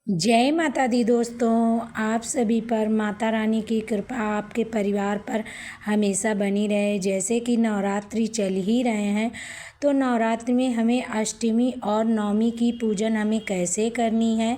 जय माता दी दोस्तों। आप सभी पर माता रानी की कृपा आपके परिवार पर हमेशा बनी रहे। जैसे कि नवरात्रि चल ही रहे हैं तो नवरात्रि में हमें अष्टमी और नवमी की पूजन हमें कैसे करनी है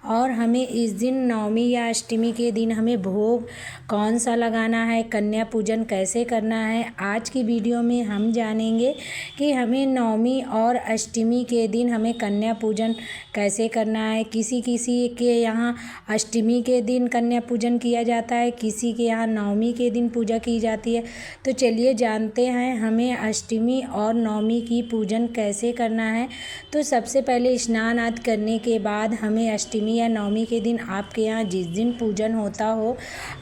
और हमें इस दिन नवमी या अष्टमी के दिन हमें भोग कौन सा लगाना है, कन्या पूजन कैसे करना है। आज की वीडियो में हम जानेंगे कि हमें नवमी और अष्टमी के दिन हमें कन्या पूजन कैसे करना है। किसी किसी के यहाँ अष्टमी के दिन कन्या पूजन किया जाता है, किसी के यहाँ नवमी के दिन पूजा की जाती है। तो चलिए जानते हैं हमें अष्टमी और नवमी की पूजन कैसे करना है। तो सबसे पहले स्नान आदि करने के बाद हमें अष्टमी या नवमी के दिन आपके यहाँ जिस दिन पूजन होता हो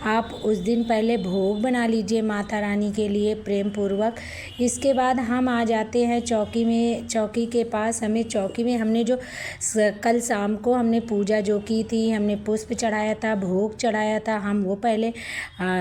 आप उस दिन पहले भोग बना लीजिए माता रानी के लिए प्रेम पूर्वक। इसके बाद हम आ जाते हैं चौकी में। चौकी के पास हमें चौकी में हमने जो कल शाम को हमने पूजा जो की थी, हमने पुष्प चढ़ाया था, भोग चढ़ाया था, हम वो पहले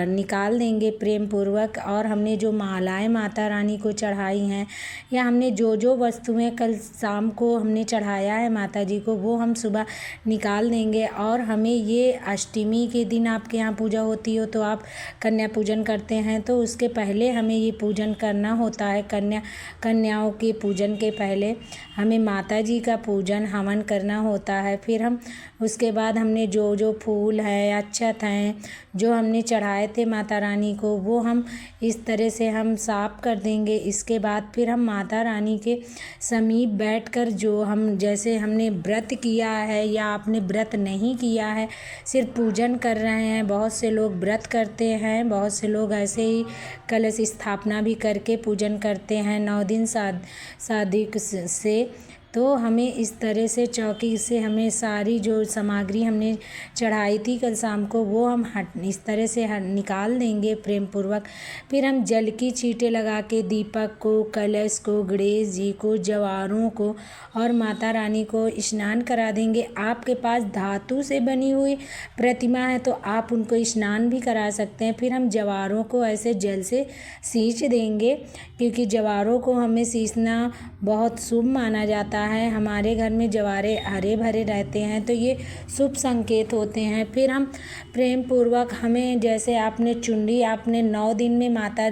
निकाल देंगे प्रेम पूर्वक। और हमने जो मालाएं माता रानी को चढ़ाई हैं या हमने जो जो वस्तुएं कल शाम को हमने चढ़ाया है माता जी को वो हम सुबह निकाल देंगे। और हमें ये अष्टमी के दिन आपके यहाँ पूजा होती हो तो आप कन्या पूजन करते हैं तो उसके पहले हमें ये पूजन करना होता है। कन्याओं के पूजन के पहले हमें माता जी का पूजन हवन करना होता है। फिर हम उसके बाद हमने जो जो फूल है, अक्षत हैं, जो हमने चढ़ाए थे माता रानी को वो हम इस तरह से हम साफ कर देंगे। इसके बाद फिर हम माता रानी के समीप बैठकर जो हम जैसे हमने व्रत किया है या आपने व्रत नहीं किया है सिर्फ पूजन कर रहे हैं, बहुत से लोग व्रत करते हैं, बहुत से लोग ऐसे ही कलश स्थापना भी करके पूजन करते हैं 9 दिन शादी से। तो हमें इस तरह से चौकी से हमें सारी जो सामग्री हमने चढ़ाई थी कल शाम को वो हम इस तरह से निकाल देंगे प्रेम पूर्वक। फिर हम जल की छींटे लगा के दीपक को, कलश को, गणेश जी को, जवारों को और माता रानी को स्नान करा देंगे। आपके पास धातु से बनी हुई प्रतिमा है तो आप उनको स्नान भी करा सकते हैं। फिर हम जवारों को ऐसे जल से सींच देंगे क्योंकि जवारों को हमें सींचना बहुत शुभ माना जाता है। हमारे घर में जवारे हरे भरे रहते हैं तो ये शुभ संकेत होते हैं। फिर हम प्रेम पूर्वक हमें जैसे आपने चुनरी आपने 9 दिन में माता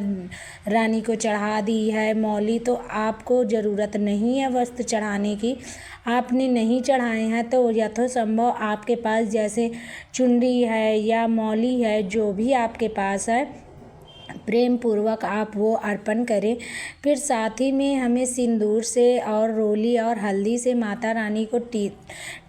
रानी को चढ़ा दी है मौली तो आपको ज़रूरत नहीं है वस्त्र चढ़ाने की। आपने नहीं चढ़ाए हैं तो यथासंभव आपके पास जैसे चुनरी है या मौली है जो भी आपके पास है प्रेम पूर्वक आप वो अर्पण करें। फिर साथ ही में हमें सिंदूर से और रोली और हल्दी से माता रानी को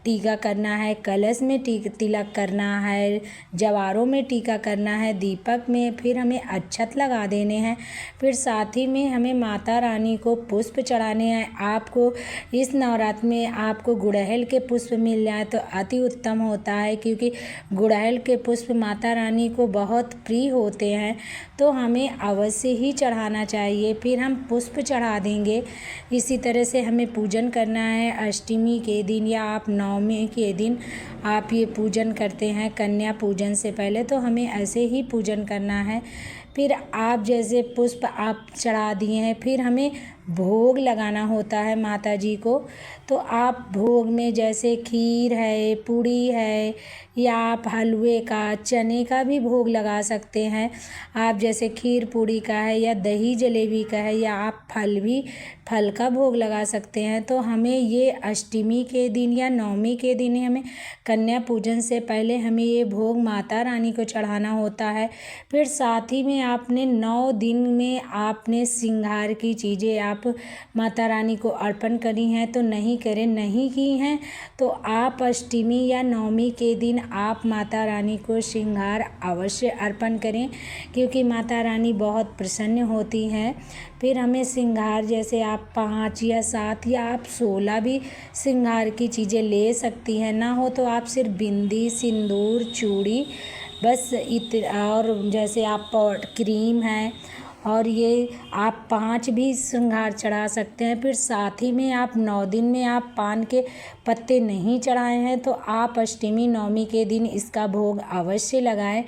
टीका करना है, कलश में तिलक करना है, जवारों में टीका करना है, दीपक में फिर हमें अक्षत लगा देने हैं। फिर साथ ही में हमें माता रानी को पुष्प चढ़ाने हैं। आपको इस नवरात्र में आपको गुड़हल के पुष्प मिल जाए तो अति उत्तम होता है क्योंकि गुड़हल के पुष्प माता रानी को बहुत प्रिय होते हैं तो हमें अवश्य ही चढ़ाना चाहिए। फिर हम पुष्प चढ़ा देंगे। इसी तरह से हमें पूजन करना है अष्टमी के दिन या आप नवमी के दिन आप ये पूजन करते हैं कन्या पूजन से पहले तो हमें ऐसे ही पूजन करना है। फिर आप जैसे पुष्प आप चढ़ा दिए हैं फिर हमें भोग लगाना होता है माता जी को। तो आप भोग में जैसे खीर है, पूड़ी है या आप हलवे का, चने का भी भोग लगा सकते हैं। आप जैसे खीर पूड़ी का है या दही जलेबी का है या आप फल का भोग लगा सकते हैं। तो हमें ये अष्टमी के दिन या नवमी के दिन हमें कन्या पूजन से पहले हमें ये भोग माता रानी को चढ़ाना होता है। फिर साथ ही में आपने 9 दिन में आपने श्रृंगार की चीज़ें आप माता रानी को अर्पण करी हैं तो नहीं करें, नहीं की हैं तो आप अष्टमी या नवमी के दिन आप माता रानी को श्रृंगार अवश्य अर्पण करें क्योंकि माता रानी बहुत प्रसन्न होती हैं। फिर हमें श्रृंगार जैसे आप 5 या 7 या आप 16 भी श्रृंगार की चीज़ें ले सकती हैं। ना हो तो आप सिर्फ बिंदी, सिंदूर, चूड़ी बस और जैसे आप क्रीम है और ये आप 5 भी श्रृंगार चढ़ा सकते हैं। फिर साथ ही में आप 9 दिन में आप पान के पत्ते नहीं चढ़ाए हैं तो आप अष्टमी नवमी के दिन इसका भोग अवश्य लगाएं।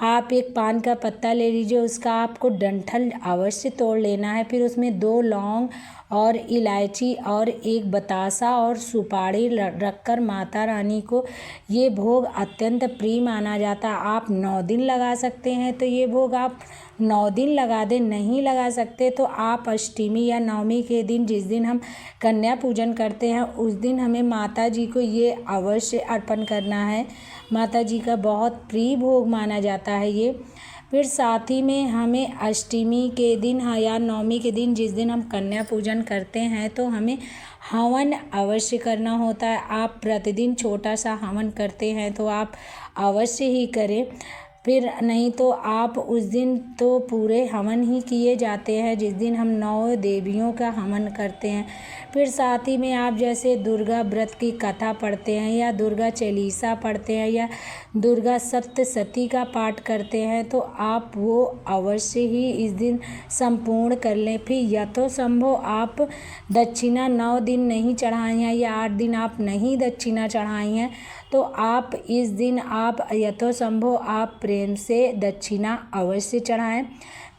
आप एक पान का पत्ता ले लीजिए, उसका आपको डंठल अवश्य तोड़ लेना है। फिर उसमें 2 लौंग और इलायची और एक बतासा और सुपारी रखकर माता रानी को ये भोग अत्यंत प्रिय माना जाता है। आप 9 दिन लगा सकते हैं तो ये भोग आप 9 दिन लगा दें, नहीं लगा सकते तो आप अष्टमी या नवमी के दिन, जिस दिन हम कन्या पूजन करते हैं, उस दिन हमें माता जी को ये अवश्य अर्पण करना है। माता जी का बहुत प्रिय भोग माना जाता है ये। फिर साथ ही में हमें अष्टमी के दिन या नवमी के दिन, जिस दिन हम कन्या पूजन करते हैं, तो हमें हवन अवश्य करना होता है। आप प्रतिदिन छोटा सा हवन करते हैं तो आप अवश्य ही करें, फिर नहीं तो आप उस दिन तो पूरे हवन ही किए जाते हैं जिस दिन हम 9 देवियों का हवन करते हैं। फिर साथ ही में आप जैसे दुर्गा व्रत की कथा पढ़ते हैं या दुर्गा चालीसा पढ़ते हैं या दुर्गा सप्तशती का पाठ करते हैं तो आप वो अवश्य ही इस दिन संपूर्ण कर लें। फिर यथोसंभव आप दक्षिणा 9 दिन नहीं चढ़ाई हैं या 8 दिन आप नहीं दक्षिणा चढ़ाई हैं तो आप इस दिन आप यथोसंभव आप प्रेम से दक्षिणा अवश्य चढ़ाएं।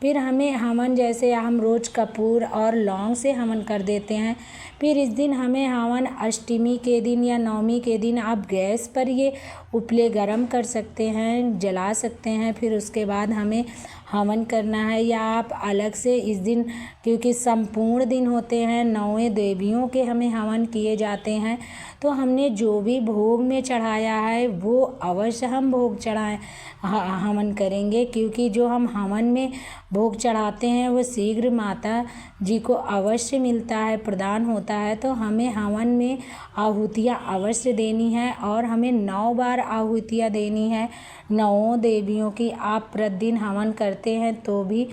फिर हमें हवन जैसे हम रोज़ कपूर और लौंग से हवन कर देते हैं। फिर इस दिन हमें हवन अष्टमी के दिन या नवमी के दिन आप गैस पर ये उपले गरम कर सकते हैं, जला सकते हैं। फिर उसके बाद हमें हवन करना है या आप अलग से इस दिन, क्योंकि संपूर्ण दिन होते हैं, 9 देवियों के हमें हवन किए जाते हैं, तो हमने जो भी भोग में चढ़ाया है वो अवश्य हम भोग चढ़ाएं हवन करेंगे, क्योंकि जो हम हवन में भोग चढ़ाते हैं वो शीघ्र माता जी को अवश्य मिलता है, प्रदान होता है। तो हमें हवन में आहुतियाँ अवश्य देनी है और हमें 9 बार आहुतियाँ देनी है 9 देवियों की। आप प्रतिदिन हवन करते हैं तो भी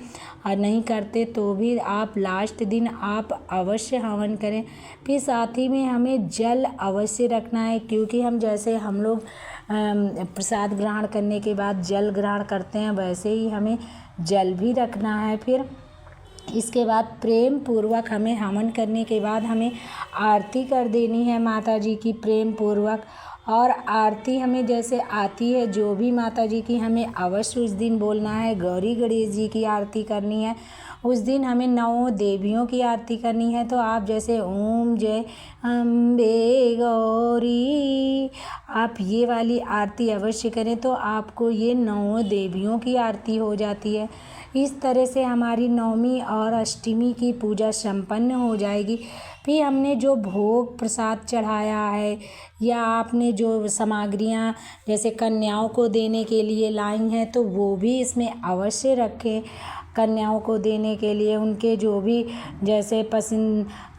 और नहीं करते तो भी आप लास्ट दिन आप अवश्य हवन करें। फिर साथ ही में हमें जल अवश्य रखना है, क्योंकि हम जैसे हम लोग प्रसाद ग्रहण करने के बाद जल ग्रहण करते हैं वैसे ही हमें जल भी रखना है। फिर इसके बाद प्रेम पूर्वक हमें हवन करने के बाद हमें आरती कर देनी है माता जी की प्रेम पूर्वक। और आरती हमें जैसे आती है जो भी माता जी की, हमें अवश्य उस दिन बोलना है। गौरी गणेश जी की आरती करनी है उस दिन, हमें 9 देवियों की आरती करनी है। तो आप जैसे ओम जय अम्बे गौरी, आप ये वाली आरती अवश्य करें तो आपको ये 9 देवियों की आरती हो जाती है। इस तरह से हमारी नवमी और अष्टमी की पूजा संपन्न हो जाएगी। फिर हमने जो भोग प्रसाद चढ़ाया है या आपने जो सामग्रियाँ जैसे कन्याओं को देने के लिए लाई हैं तो वो भी इसमें अवश्य रखें। कन्याओं को देने के लिए उनके जो भी जैसे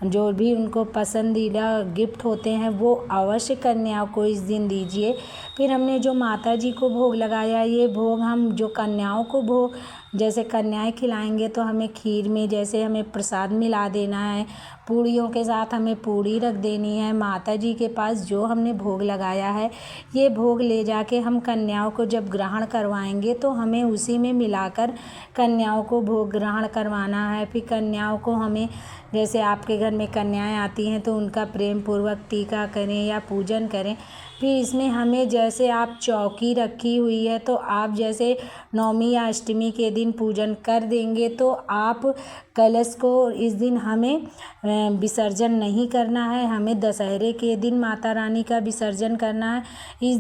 जो भी उनको पसंदीदा गिफ्ट होते हैं वो अवश्य कन्याओं को इस दिन दीजिए। फिर हमने जो माता जी को भोग लगाया, ये भोग हम जो कन्याओं को भोग जैसे कन्याएं खिलाएंगे तो हमें खीर में जैसे हमें प्रसाद मिला देना है, पूड़ियों के साथ हमें पूड़ी रख देनी है। माता जी के पास जो हमने भोग लगाया है ये भोग ले जाके हम कन्याओं को जब ग्रहण करवाएंगे तो हमें उसी में मिलाकर कन्याओं को भोग ग्रहण करवाना है। फिर कन्याओं को हमें जैसे आपके घर में कन्याएं आती हैं तो उनका प्रेम पूर्वक टीका करें या पूजन करें। फिर इसमें हमें जैसे आप चौकी रखी हुई है तो आप जैसे नवमी या अष्टमी के दिन पूजन कर देंगे तो आप कलश को इस दिन हमें विसर्जन नहीं करना है, हमें दशहरे के दिन माता रानी का विसर्जन करना है। इस